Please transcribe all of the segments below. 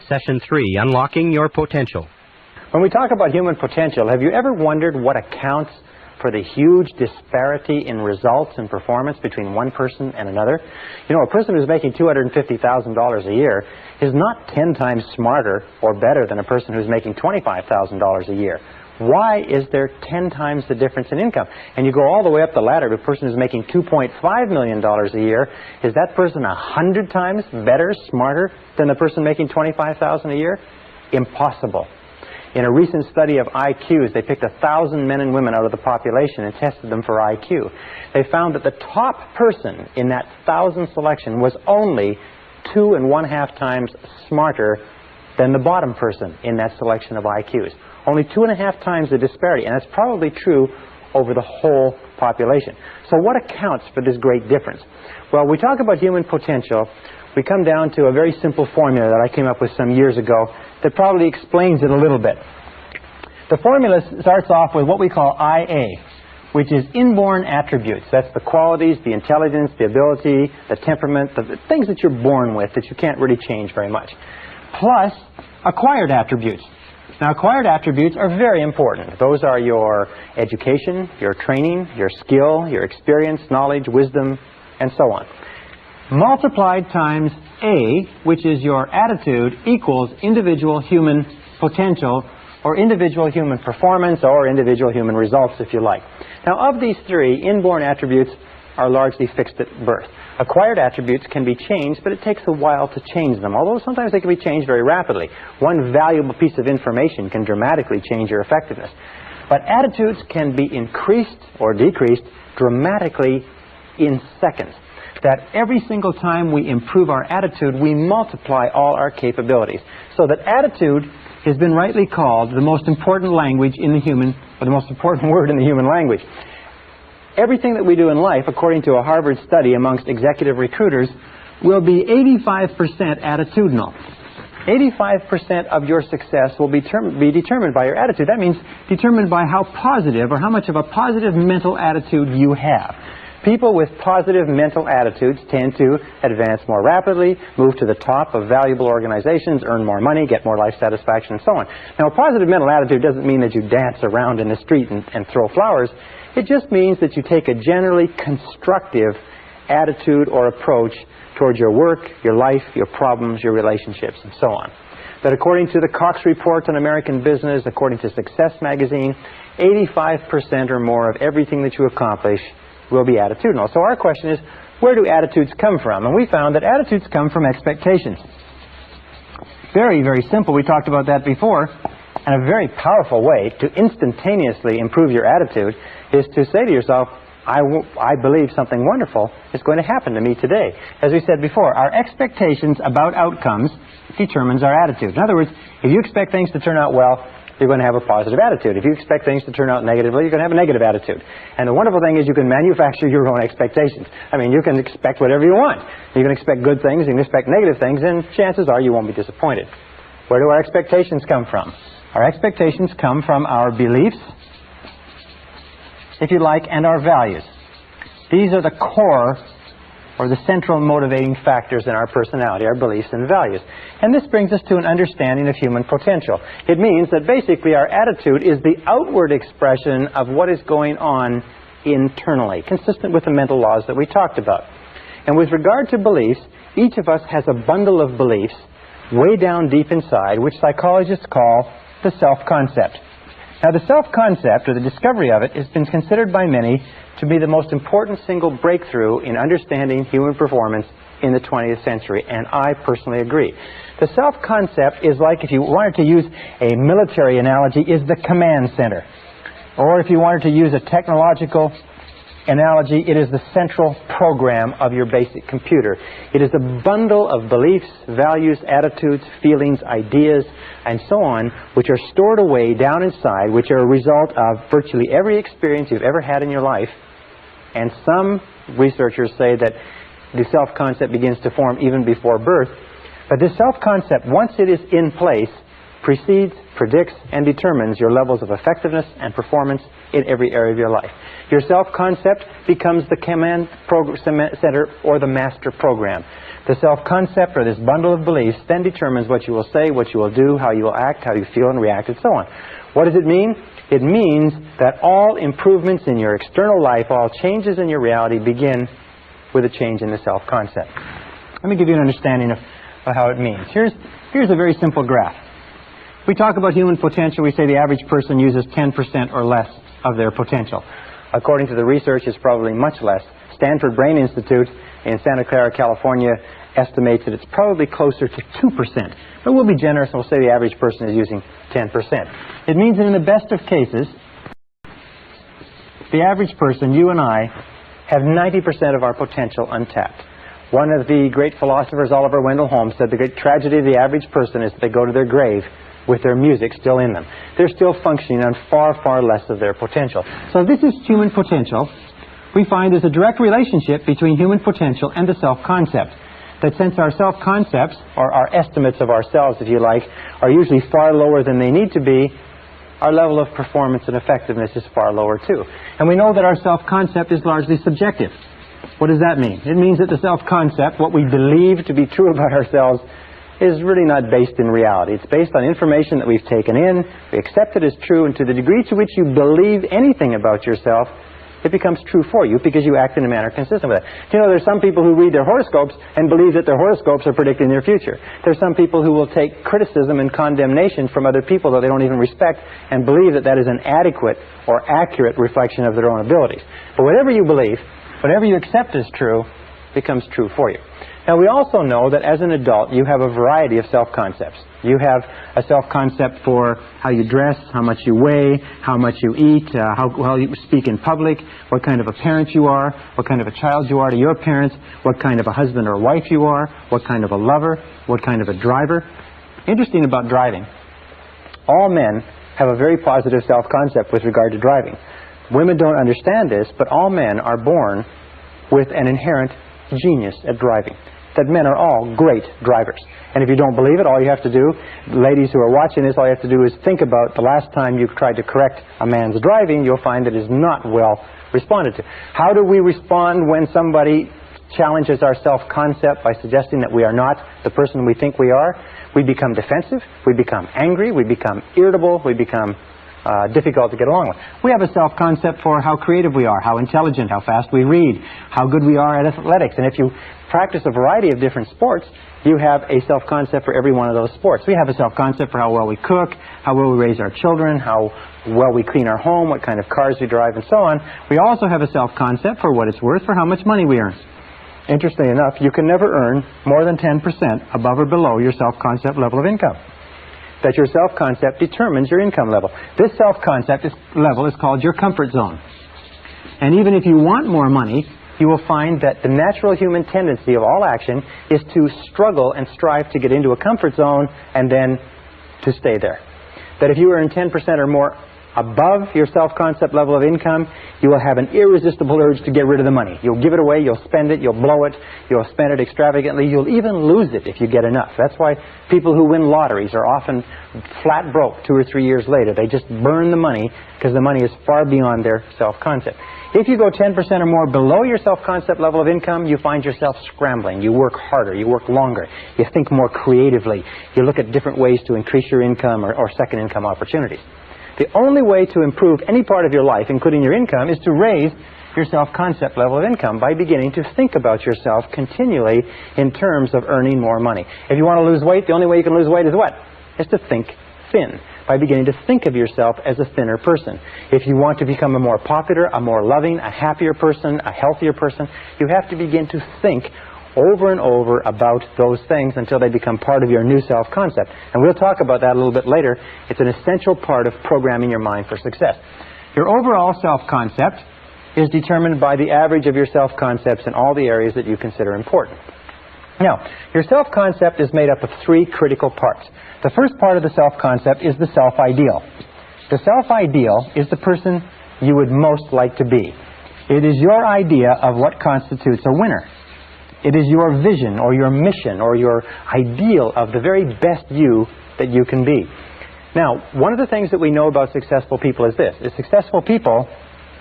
Session 3, Unlocking Your Potential. When we talk about human potential, have you ever wondered what accounts for the huge disparity in results and performance between one person and another? You know, a person who's making $250,000 a year is not 10 times smarter or better than a person who's making $25,000 a year. Why is there 10 times the difference in income? And you go all the way up the ladder to a person who's making $2.5 million a year. Is that person 100 times better, smarter than the person making $25,000 a year? Impossible. In a recent study of IQs, they picked 1,000 men and women out of the population and tested them for IQ. They found that the top person in that 1,000 selection was only 2.5 times smarter than the bottom person in that selection of IQs. Only 2.5 times the disparity, and that's probably true over the whole population. So what accounts for this great difference? Well, we talk about human potential. We come down to a very simple formula that I came up with some years ago that probably explains it a little bit. The formula starts off with what we call IA, which is inborn attributes. That's the qualities, the intelligence, the ability, the temperament, the things that you're born with that you can't really change very much, plus acquired attributes. Now, acquired attributes are very important. Those are your education, your training, your skill, your experience, knowledge, wisdom, and so on. Multiplied times A, which is your attitude, equals individual human potential, or individual human performance, or individual human results, if you like. Now, of these three, inborn attributes are largely fixed at birth. Acquired attributes can be changed, but it takes a while to change them, although sometimes they can be changed very rapidly. One valuable piece of information can dramatically change your effectiveness. But attitudes can be increased or decreased dramatically in seconds. That every single time we improve our attitude, we multiply all our capabilities. So that attitude has been rightly called the most important language in the human, or the most important word in the human language. Everything that we do in life, according to a Harvard study amongst executive recruiters, will be 85% attitudinal. 85% of your success will be determined by your attitude. That means determined by how positive or how much of a positive mental attitude you have. People with positive mental attitudes tend to advance more rapidly, move to the top of valuable organizations, earn more money, get more life satisfaction, and so on. Now, a positive mental attitude doesn't mean that you dance around in the street and throw flowers. It just means that you take a generally constructive attitude or approach towards your work, your life, your problems, your relationships, and so on. That according to the Cox Report on American Business, according to Success Magazine, 85% or more of everything that you accomplish will be attitudinal. So our question is, where do attitudes come from? And we found that attitudes come from expectations. Very, very simple. We talked about that before. And a very powerful way to instantaneously improve your attitude is to say to yourself, I believe something wonderful is going to happen to me today. As we said before, our expectations about outcomes determines our attitude. In other words, if you expect things to turn out well, you're going to have a positive attitude. If you expect things to turn out negatively, you're going to have a negative attitude. And the wonderful thing is you can manufacture your own expectations. I mean, you can expect whatever you want. You can expect good things, you can expect negative things, and chances are you won't be disappointed. Where do our expectations come from? Our expectations come from our beliefs, if you like, and our values. These are the core or the central motivating factors in our personality, our beliefs and values. And this brings us to an understanding of human potential. It means that basically our attitude is the outward expression of what is going on internally, consistent with the mental laws that we talked about. And with regard to beliefs, each of us has a bundle of beliefs way down deep inside, which psychologists call the self-concept. Now, the self-concept, or the discovery of it, has been considered by many to be the most important single breakthrough in understanding human performance in the 20th century, and I personally agree. The self-concept is like, if you wanted to use a military analogy, is the command center. Or if you wanted to use a technological analogy, it is the central program of your basic computer. It is a bundle of beliefs, values, attitudes, feelings, ideas, and so on, which are stored away down inside, which are a result of virtually every experience you've ever had in your life. And some researchers say that the self-concept begins to form even before birth. But this self-concept, once it is in place, precedes, predicts, and determines your levels of effectiveness and performance in every area of your life. Your self-concept becomes the command center or the master program. The self-concept, or this bundle of beliefs, then determines what you will say, what you will do, how you will act, how you feel and react, and so on. What does it mean? It means that all improvements in your external life, all changes in your reality begin with a change in the self-concept. Let me give you an understanding of how it means. Here's a very simple graph. We talk about human potential. We say the average person uses 10% or less of their potential. According to the research, it's probably much less. Stanford Brain Institute in Santa Clara, California, estimates that it's probably closer to 2%. But we'll be generous and we'll say the average person is using 10%. It means that in the best of cases, the average person, you and I, have 90% of our potential untapped. One of the great philosophers, Oliver Wendell Holmes, said the great tragedy of the average person is that they go to their grave with their music still in them. They're still functioning on far, far less of their potential. So this is human potential. We find there's a direct relationship between human potential and the self-concept. That since our self-concepts, or our estimates of ourselves, if you like, are usually far lower than they need to be, our level of performance and effectiveness is far lower too. And we know that our self-concept is largely subjective. What does that mean? It means that the self-concept, what we believe to be true about ourselves, is really not based in reality. It's based on information that we've taken in, we accept it as true, and to the degree to which you believe anything about yourself, it becomes true for you because you act in a manner consistent with it. You know, there's some people who read their horoscopes and believe that their horoscopes are predicting their future. There's some people who will take criticism and condemnation from other people that they don't even respect and believe that that is an adequate or accurate reflection of their own abilities. But whatever you believe, whatever you accept as true, becomes true for you. Now, we also know that as an adult, you have a variety of self-concepts. You have a self-concept for how you dress, how much you weigh, how much you eat, how well you speak in public, what kind of a parent you are, what kind of a child you are to your parents, what kind of a husband or wife you are, what kind of a lover, what kind of a driver. Interesting about driving. All men have a very positive self-concept with regard to driving. Women don't understand this, but all men are born with an inherent genius at driving. That men are all great drivers. And if you don't believe it, all you have to do, ladies who are watching this, all you have to do is think about the last time you tried to correct a man's driving. You'll find it is not well responded to. How do we respond when somebody challenges our self-concept by suggesting that we are not the person we think we are? We become defensive, we become angry, we become irritable, we become difficult to get along with. We have a self-concept for how creative we are, how intelligent, how fast we read, how good we are at athletics. And if you practice a variety of different sports, you have a self-concept for every one of those sports. We have a self-concept for how well we cook, how well we raise our children, how well we clean our home, what kind of cars we drive, and so on. We also have a self-concept for what it's worth, for how much money we earn. Interestingly enough, you can never earn more than 10% above or below your self-concept level of income. That your self-concept determines your income level. This self-concept level is called your comfort zone. And even if you want more money, you will find that the natural human tendency of all action is to struggle and strive to get into a comfort zone and then to stay there. That if you earn 10% or more above your self-concept level of income, you will have an irresistible urge to get rid of the money. You'll give it away, you'll spend it, you'll blow it, you'll spend it extravagantly, you'll even lose it if you get enough. That's why people who win lotteries are often flat broke 2 or 3 years later. They just burn the money because the money is far beyond their self-concept. If you go 10% or more below your self-concept level of income, you find yourself scrambling. You work harder, you work longer, you think more creatively, you look at different ways to increase your income or second income opportunities. The only way to improve any part of your life, including your income, is to raise your self-concept level of income by beginning to think about yourself continually in terms of earning more money. If you want to lose weight, the only way you can lose weight is what? Is to think thin, by beginning to think of yourself as a thinner person. If you want to become a more popular, a more loving, a happier person, a healthier person, you have to begin to think over and over about those things until they become part of your new self-concept. And we'll talk about that a little bit later. It's an essential part of programming your mind for success. Your overall self-concept is determined by the average of your self-concepts in all the areas that you consider important. Now, your self-concept is made up of 3 critical parts. The first part of the self-concept is the self-ideal. The self-ideal is the person you would most like to be. It is your idea of what constitutes a winner. It is your vision or your mission or your ideal of the very best you that you can be. Now, one of the things that we know about successful people is this, is successful people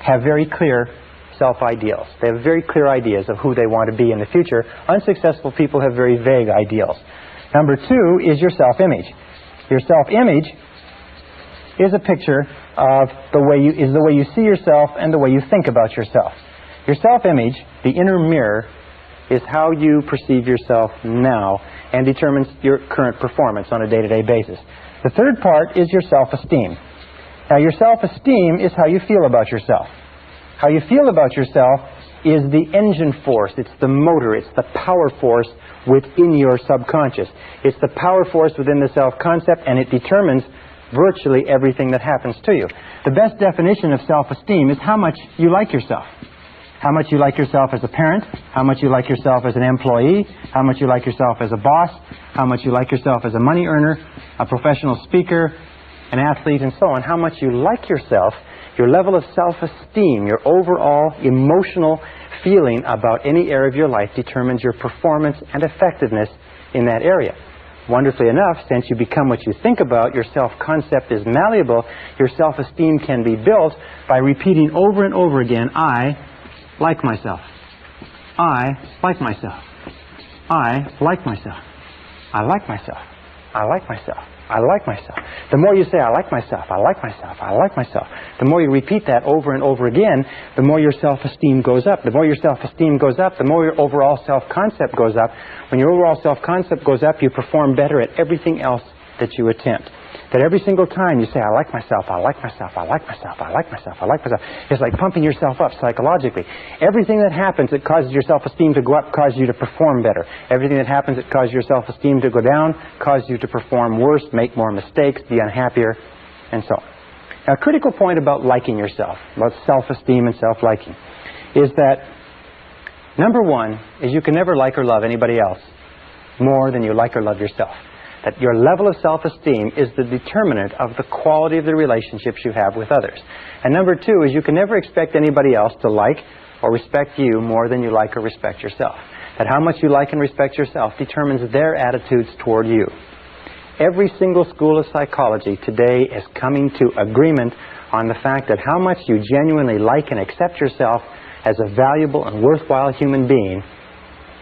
have very clear self-ideals. They have very clear ideas of who they want to be in the future. Unsuccessful people have very vague ideals. Number two is your self-image. Your self-image is a picture of the way you see yourself and the way you think about yourself. Your self-image, the inner mirror, is how you perceive yourself now and determines your current performance on a day-to-day basis. The third part is your self-esteem. Now, your self-esteem is how you feel about yourself. How you feel about yourself is the engine force, it's the motor, it's the power force within your subconscious. It's the power force within the self-concept, and it determines virtually everything that happens to you. The best definition of self-esteem is how much you like yourself. How much you like yourself as a parent, how much you like yourself as an employee, how much you like yourself as a boss, how much you like yourself as a money earner, a professional speaker, an athlete, and so on. How much you like yourself, your level of self-esteem, your overall emotional feeling about any area of your life determines your performance and effectiveness in that area. Wonderfully enough, since you become what you think about, your self-concept is malleable, your self-esteem can be built by repeating over and over again, I like myself. I like myself. I like myself. I like myself. I like myself. I like myself. The more you say, I like myself, I like myself, I like myself, the more you repeat that over and over again, the more your self-esteem goes up. The more your self-esteem goes up, the more your overall self-concept goes up. When your overall self-concept goes up, you perform better at everything else that you attempt. That every single time you say, I like myself, I like myself, I like myself, I like myself, I like myself, it's like pumping yourself up psychologically. Everything that happens that causes your self-esteem to go up causes you to perform better. Everything that happens that causes your self-esteem to go down causes you to perform worse, make more mistakes, be unhappier, and so on. Now, a critical point about liking yourself, about self-esteem and self-liking, is that number one is you can never like or love anybody else more than you like or love yourself. That your level of self-esteem is the determinant of the quality of the relationships you have with others. And number two is you can never expect anybody else to like or respect you more than you like or respect yourself. That how much you like and respect yourself determines their attitudes toward you. Every single school of psychology today is coming to agreement on the fact that how much you genuinely like and accept yourself as a valuable and worthwhile human being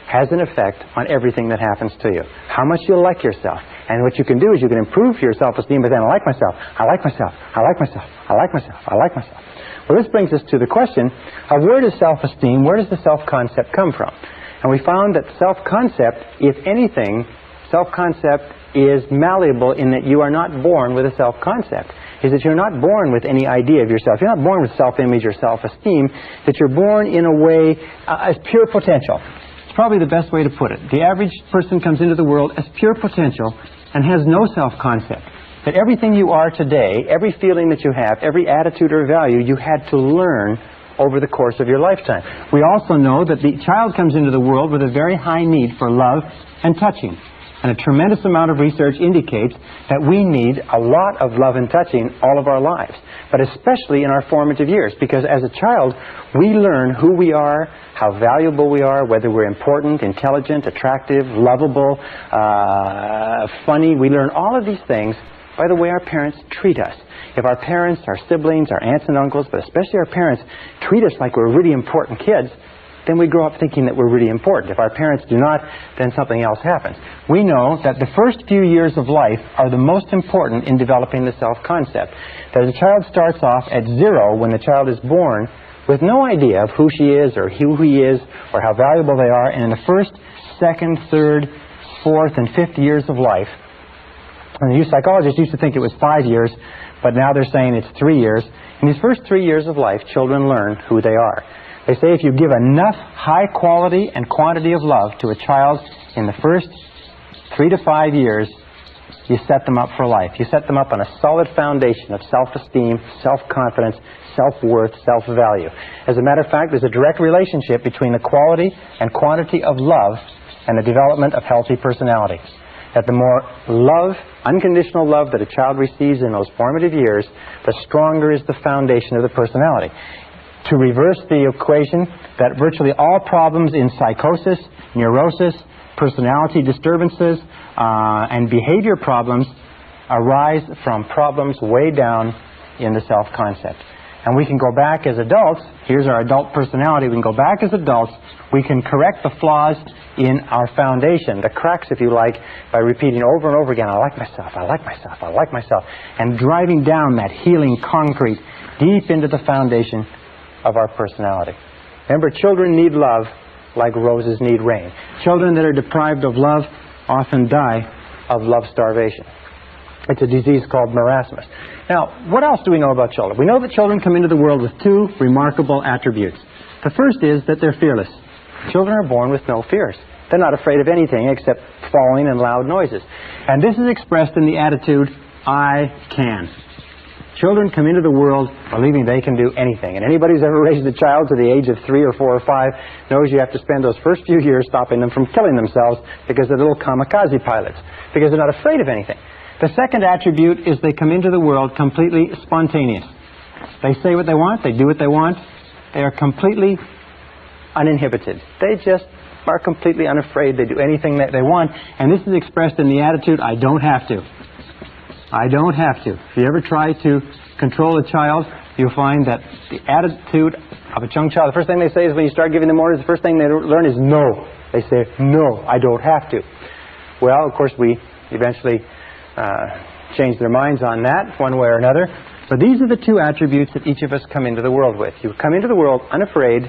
has an effect on everything that happens to you. How much you like yourself. And what you can do is you can improve your self-esteem, but then I like myself, I like myself, I like myself, I like myself, I like myself. Well, this brings us to the question of where does self-esteem, where does the self-concept come from? And we found that self-concept, if anything, self-concept is malleable in that you are not born with a self-concept. Is that you're not born with any idea of yourself. You're not born with self-image or self-esteem, that you're born in a way as pure potential. It's probably the best way to put it. The average person comes into the world as pure potential and has no self-concept. That everything you are today, every feeling that you have, every attitude or value, you had to learn over the course of your lifetime. We also know that the child comes into the world with a very high need for love and touching. And a tremendous amount of research indicates that we need a lot of love and touching all of our lives, but especially in our formative years, because as a child, we learn who we are, how valuable we are, whether we're important, intelligent, attractive, lovable, funny. We learn all of these things by the way our parents treat us. If our parents, our siblings, our aunts and uncles, but especially our parents, treat us like we're really important kids, then we grow up thinking that we're really important. If our parents do not, then something else happens. We know that the first few years of life are the most important in developing the self-concept. That the child starts off at 0 when the child is born with no idea of who she is or who he is or how valuable they are. And in the first, second, third, fourth, and fifth years of life, and the psychologists used to think it was 5 years, but now they're saying it's 3 years. In these first 3 years of life, children learn who they are. They say if you give enough high quality and quantity of love to a child in the first 3 to 5 years, you set them up for life. You set them up on a solid foundation of self-esteem, self-confidence, self-worth, self-value. As a matter of fact, there's a direct relationship between the quality and quantity of love and the development of healthy personality. That the more love, unconditional love that a child receives in those formative years, the stronger is the foundation of the personality. To reverse the equation, that virtually all problems in psychosis, neurosis, personality disturbances, and behavior problems arise from problems way down in the self-concept. And we can go back as adults. Here's our adult personality. We can go back as adults. We can correct the flaws in our foundation, the cracks, if you like, by repeating over and over again, I like myself, I like myself, I like myself, and driving down that healing concrete deep into the foundation of our personality. Remember, children need love like roses need rain. Children that are deprived of love often die of love starvation. It's a disease called marasmus. Now, what else do we know about children? We know that children come into the world with two remarkable attributes. The first is that they're fearless. Children are born with no fears. They're not afraid of anything except falling and loud noises. And this is expressed in the attitude, I can. Children come into the world believing they can do anything. And anybody who's ever raised a child to the age of 3 or 4 or 5 knows you have to spend those first few years stopping them from killing themselves because they're little kamikaze pilots, because they're not afraid of anything. The second attribute is they come into the world completely spontaneous. They say what they want, they do what they want. They are completely uninhibited. They just are completely unafraid. They do anything that they want. And this is expressed in the attitude, I don't have to. I don't have to. If you ever try to control a child, you'll find that the attitude of a young child, the first thing they say is when you start giving them orders, the first thing they learn is no. They say, no, I don't have to. Well, of course, we eventually change their minds on that one way or another. But these are the two attributes that each of us come into the world with. You come into the world unafraid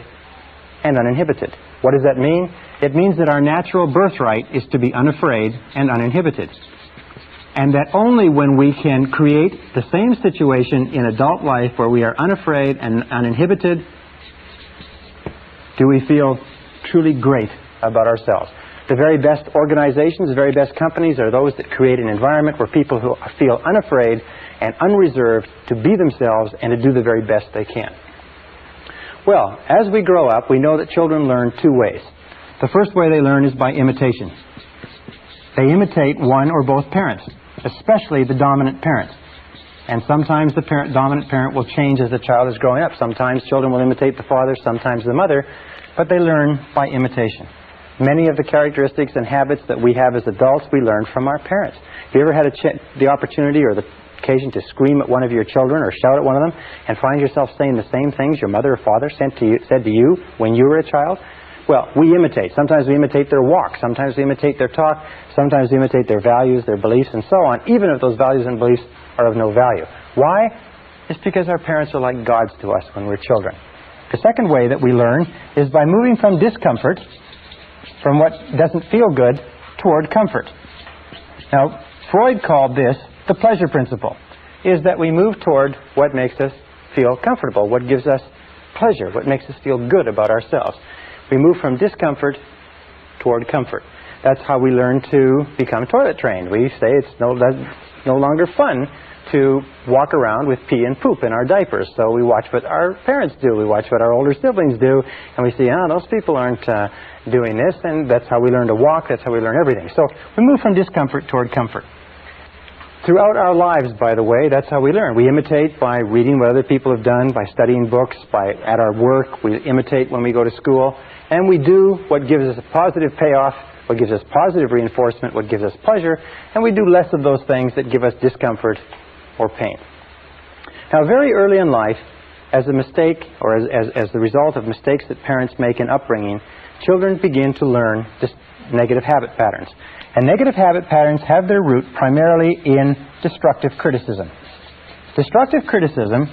and uninhibited. What does that mean? It means that our natural birthright is to be unafraid and uninhibited. And that only when we can create the same situation in adult life where we are unafraid and uninhibited do we feel truly great about ourselves. The very best organizations, the very best companies are those that create an environment where people who feel unafraid and unreserved to be themselves and to do the very best they can. Well, as we grow up, we know that children learn two ways. The first way they learn is by imitation. They imitate one or both parents, especially the dominant parent. And sometimes the dominant parent will change as the child is growing up. Sometimes children will imitate the father, sometimes the mother, but they learn by imitation. Many of the characteristics and habits that we have as adults, we learn from our parents. Have you ever had the opportunity or the occasion to scream at one of your children or shout at one of them and find yourself saying the same things your mother or father said to you when you were a child? Well, we imitate. Sometimes we imitate their walk. Sometimes we imitate their talk. Sometimes we imitate their values, their beliefs, and so on, even if those values and beliefs are of no value. Why? It's because our parents are like gods to us when we're children. The second way that we learn is by moving from discomfort, from what doesn't feel good, toward comfort. Now, Freud called this the pleasure principle, is that we move toward what makes us feel comfortable, what gives us pleasure, what makes us feel good about ourselves. We move from discomfort toward comfort. That's how we learn to become toilet trained. We say it's no longer fun to walk around with pee and poop in our diapers. So we watch what our parents do. We watch what our older siblings do. And we see, those people aren't doing this. And that's how we learn to walk. That's how we learn everything. So we move from discomfort toward comfort. Throughout our lives, by the way, that's how we learn. We imitate by reading what other people have done, by studying books, at our work. We imitate when we go to school. And we do what gives us a positive payoff, what gives us positive reinforcement, what gives us pleasure. And we do less of those things that give us discomfort or pain. Now, very early in life, as a mistake or as the result of mistakes that parents make in upbringing, children begin to learn negative habit patterns. And negative habit patterns have their root primarily in destructive criticism. Destructive criticism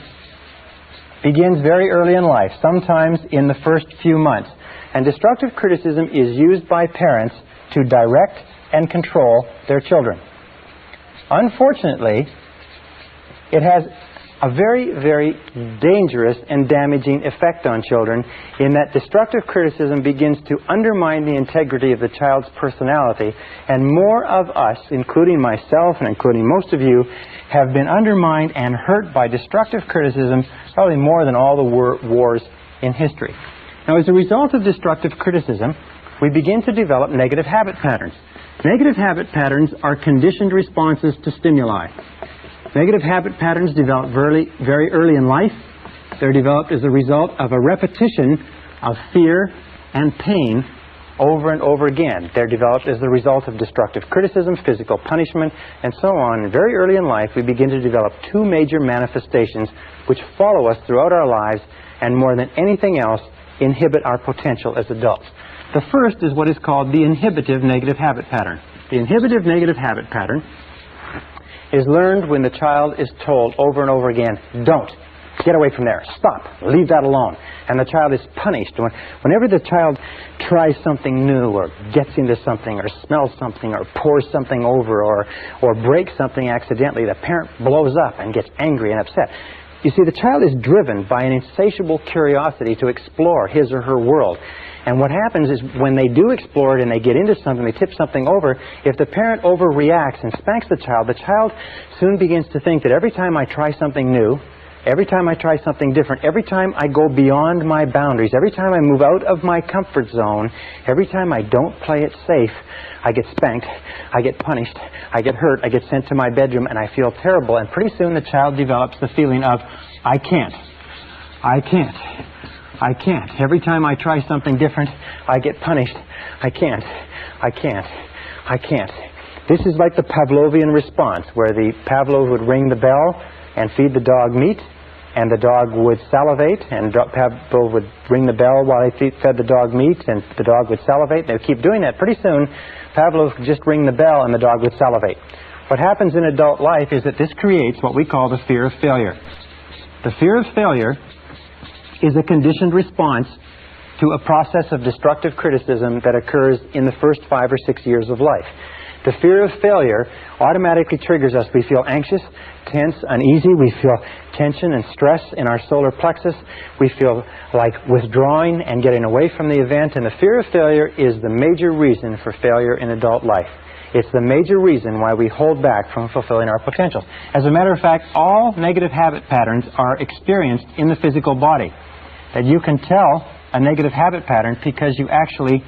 begins very early in life, sometimes in the first few months. And destructive criticism is used by parents to direct and control their children. Unfortunately, it has a very, very dangerous and damaging effect on children in that destructive criticism begins to undermine the integrity of the child's personality, and more of us, including myself and including most of you, have been undermined and hurt by destructive criticism probably more than all the wars in history. Now, as a result of destructive criticism, we begin to develop negative habit patterns. Negative habit patterns are conditioned responses to stimuli. Negative habit patterns develop very early in life. They're developed as a result of a repetition of fear and pain over and over again. They're developed as the result of destructive criticism, physical punishment, and so on. And very early in life, we begin to develop two major manifestations which follow us throughout our lives and, more than anything else, inhibit our potential as adults. The first is what is called the inhibitive negative habit pattern. The inhibitive negative habit pattern is learned when the child is told over and over again, don't. Get away from there. Stop. Leave that alone. And the child is punished. Whenever the child tries something new or gets into something or smells something or pours something over or breaks something accidentally, the parent blows up and gets angry and upset. You see, the child is driven by an insatiable curiosity to explore his or her world. And what happens is when they do explore it and they get into something, they tip something over, if the parent overreacts and spanks the child soon begins to think that every time I try something new, every time I try something different, every time I go beyond my boundaries, every time I move out of my comfort zone, every time I don't play it safe, I get spanked, I get punished, I get hurt, I get sent to my bedroom, and I feel terrible. And pretty soon the child develops the feeling of, I can't. Every time I try something different, I get punished. I can't. This is like the Pavlovian response, where the Pavlov would ring the bell and feed the dog meat, and the dog would salivate, and Pavlov would ring the bell while he fed the dog meat, and the dog would salivate. They would keep doing that. Pretty soon, Pavlov would just ring the bell and the dog would salivate. What happens in adult life is that this creates what we call the fear of failure. The fear of failure is a conditioned response to a process of destructive criticism that occurs in the first 5 or 6 years of life. The fear of failure automatically triggers us. We feel anxious, tense, uneasy. We feel tension and stress in our solar plexus. We feel like withdrawing and getting away from the event. And the fear of failure is the major reason for failure in adult life. It's the major reason why we hold back from fulfilling our potential. As a matter of fact, all negative habit patterns are experienced in the physical body. That you can tell a negative habit pattern because you actually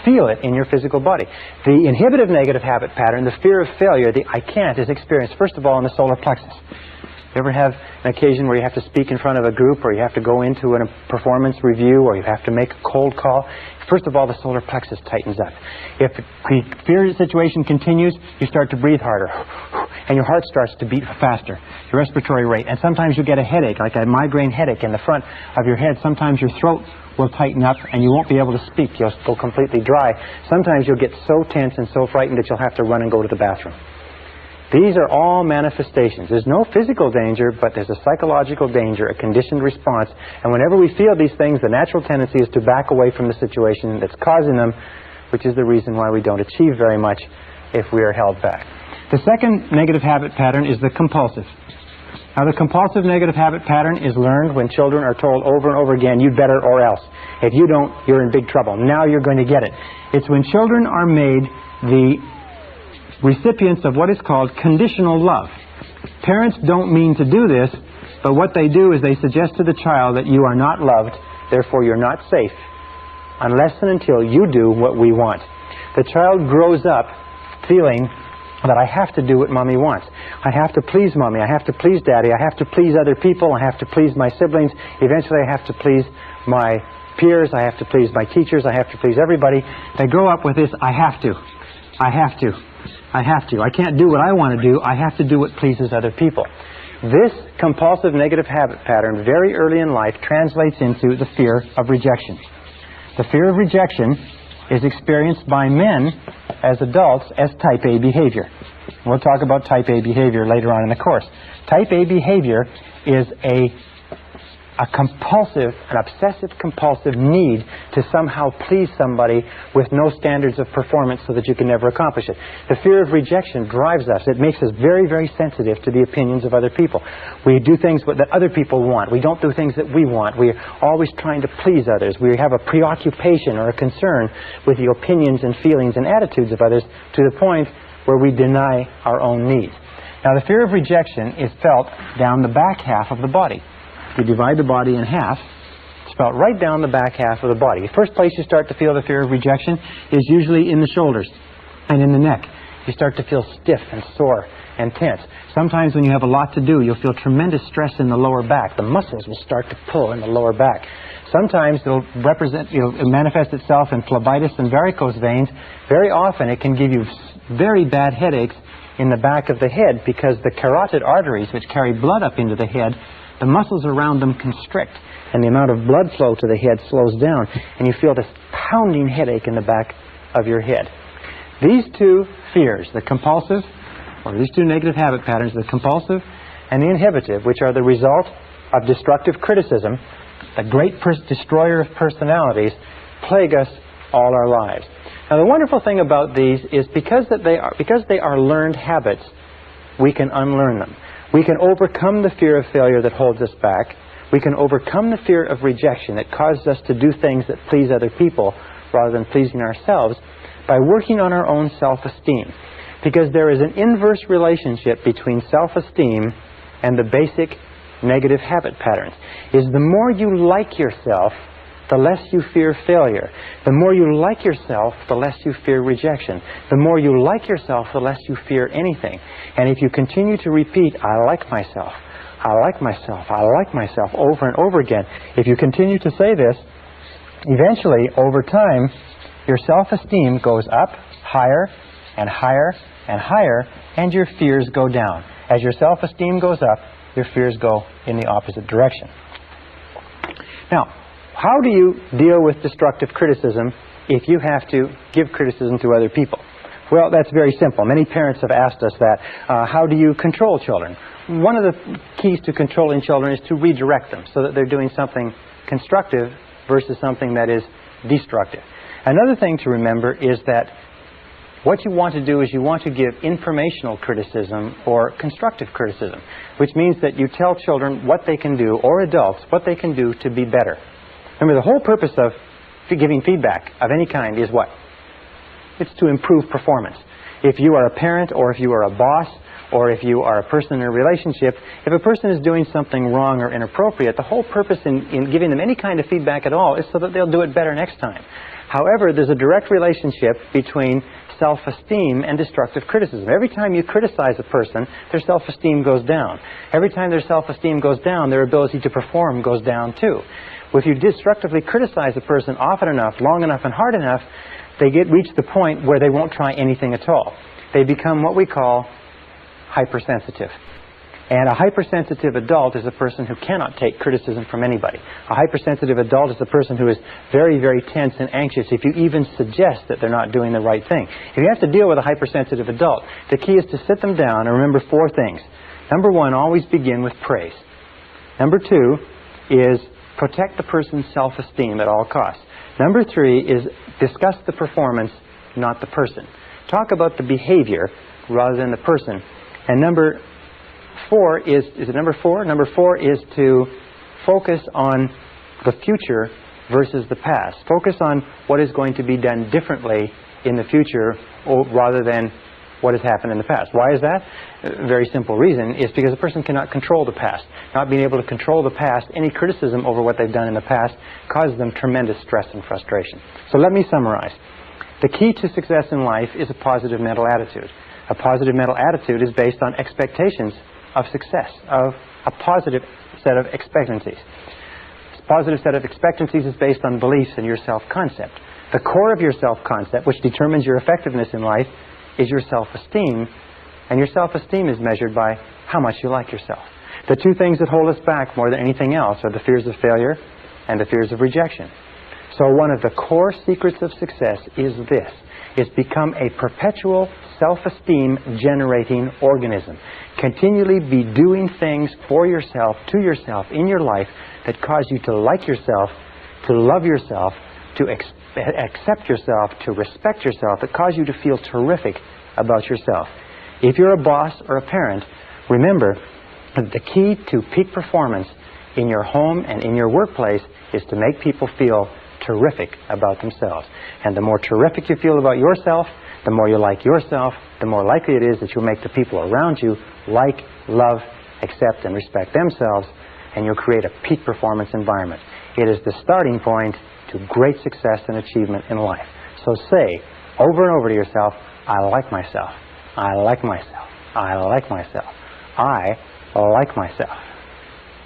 feel it in your physical body. The inhibitive negative habit pattern, the fear of failure, the I can't, is experienced first of all in the solar plexus. You ever have an occasion where you have to speak in front of a group, or you have to go into a performance review, or you have to make a cold call? First of all, the solar plexus tightens up. If the fear situation continues, you start to breathe harder, and your heart starts to beat faster, your respiratory rate. And sometimes you get a headache, like a migraine headache in the front of your head. Sometimes your throat will tighten up and you won't be able to speak. You'll go completely dry. Sometimes you'll get so tense and so frightened that you'll have to run and go to the bathroom. These are all manifestations. There's no physical danger, but there's a psychological danger, a conditioned response. And whenever we feel these things, the natural tendency is to back away from the situation that's causing them, which is the reason why we don't achieve very much if we are held back. The second negative habit pattern is the compulsive. Now, the compulsive negative habit pattern is learned when children are told over and over again, you'd better or else. If you don't, you're in big trouble. Now you're going to get it. It's when children are made the recipients of what is called conditional love. Parents don't mean to do this, but what they do is they suggest to the child that you are not loved, therefore you're not safe, unless and until you do what we want. The child grows up feeling that I have to do what Mommy wants. I have to please Mommy. I have to please Daddy. I have to please other people. I have to please my siblings. Eventually I have to please my peers. I have to please my teachers. I have to please everybody. They grow up with this, I have to. I can't do what I want to do. I have to do what pleases other people. This compulsive negative habit pattern very early in life translates into the fear of rejection. The fear of rejection is experienced by men as adults as type A behavior. We'll talk about type A behavior later on in the course. Type A behavior is a compulsive, an obsessive-compulsive need to somehow please somebody with no standards of performance so that you can never accomplish it. The fear of rejection drives us. It makes us very, very sensitive to the opinions of other people. We do things that other people want. We don't do things that we want. We're always trying to please others. We have a preoccupation or a concern with the opinions and feelings and attitudes of others to the point where we deny our own needs. Now, the fear of rejection is felt down the back half of the body. If you divide the body in half, it's felt right down the back half of the body. The first place you start to feel the fear of rejection is usually in the shoulders and in the neck. You start to feel stiff and sore and tense. Sometimes when you have a lot to do, you'll feel tremendous stress in the lower back. The muscles will start to pull in the lower back. Sometimes it'll manifest itself in phlebitis and varicose veins. Very often it can give you very bad headaches in the back of the head because the carotid arteries, which carry blood up into the head, the muscles around them constrict, and the amount of blood flow to the head slows down, and you feel this pounding headache in the back of your head. These two fears, the compulsive, or these two negative habit patterns, the compulsive and the inhibitive, which are the result of destructive criticism, the great destroyer of personalities, plague us all our lives. Now, the wonderful thing about these is because they are learned habits, we can unlearn them. We can overcome the fear of failure that holds us back. We can overcome the fear of rejection that causes us to do things that please other people rather than pleasing ourselves by working on our own self-esteem. Because there is an inverse relationship between self-esteem and the basic negative habit patterns. Is the more you like yourself, the less you fear failure. The more you like yourself, the less you fear rejection. The more you like yourself, the less you fear anything. And if you continue to repeat, I like myself, I like myself, I like myself, over and over again, if you continue to say this, eventually, over time, your self-esteem goes up higher and higher and higher, and your fears go down. As your self-esteem goes up, your fears go in the opposite direction. Now, how do you deal with destructive criticism if you have to give criticism to other people? Well, that's very simple. Many parents have asked us that. How do you control children? One of the keys to controlling children is to redirect them so that they're doing something constructive versus something that is destructive. Another thing to remember is that what you want to do is you want to give informational criticism or constructive criticism, which means that you tell children what they can do, or adults, what they can do to be better. Remember, the whole purpose of giving feedback of any kind is what? It's to improve performance. If you are a parent, or if you are a boss, or if you are a person in a relationship, if a person is doing something wrong or inappropriate, the whole purpose in giving them any kind of feedback at all is so that they'll do it better next time. However, there's a direct relationship between self-esteem and destructive criticism. Every time you criticize a person, their self-esteem goes down. Every time their self-esteem goes down, their ability to perform goes down too. If you destructively criticize a person often enough, long enough, and hard enough, they reach the point where they won't try anything at all. They become what we call hypersensitive. And a hypersensitive adult is a person who cannot take criticism from anybody. A hypersensitive adult is a person who is very, very tense and anxious if you even suggest that they're not doing the right thing. If you have to deal with a hypersensitive adult, the key is to sit them down and remember 4 things. Number 1, always begin with praise. Number 2 is protect the person's self-esteem at all costs. Number 3 is discuss the performance, not the person. Talk about the behavior rather than the person. And number 4 is it number 4? Number 4 is to focus on the future versus the past. Focus on what is going to be done differently in the future rather than what has happened in the past. Why is that? A very simple reason is because a person cannot control the past. Not being able to control the past, any criticism over what they've done in the past causes them tremendous stress and frustration. So let me summarize. The key to success in life is a positive mental attitude. A positive mental attitude is based on expectations of success, of a positive set of expectancies. This positive set of expectancies is based on beliefs in your self-concept. The core of your self-concept, which determines your effectiveness in life, is your self-esteem, and your self-esteem is measured by how much you like yourself. The 2 things that hold us back more than anything else are the fears of failure and the fears of rejection. So one of the core secrets of success is this. It's become a perpetual self-esteem generating organism. Continually be doing things for yourself, to yourself, in your life that cause you to like yourself, to love yourself, to accept yourself, to respect yourself, that cause you to feel terrific about yourself. If you're a boss or a parent, remember that the key to peak performance in your home and in your workplace is to make people feel terrific about themselves. And the more terrific you feel about yourself, the more you like yourself, the more likely it is that you'll make the people around you like, love, accept, and respect themselves, and you'll create a peak performance environment. It is the starting point to great success and achievement in life. So say over and over to yourself, I like myself, I like myself. I like myself. I like myself.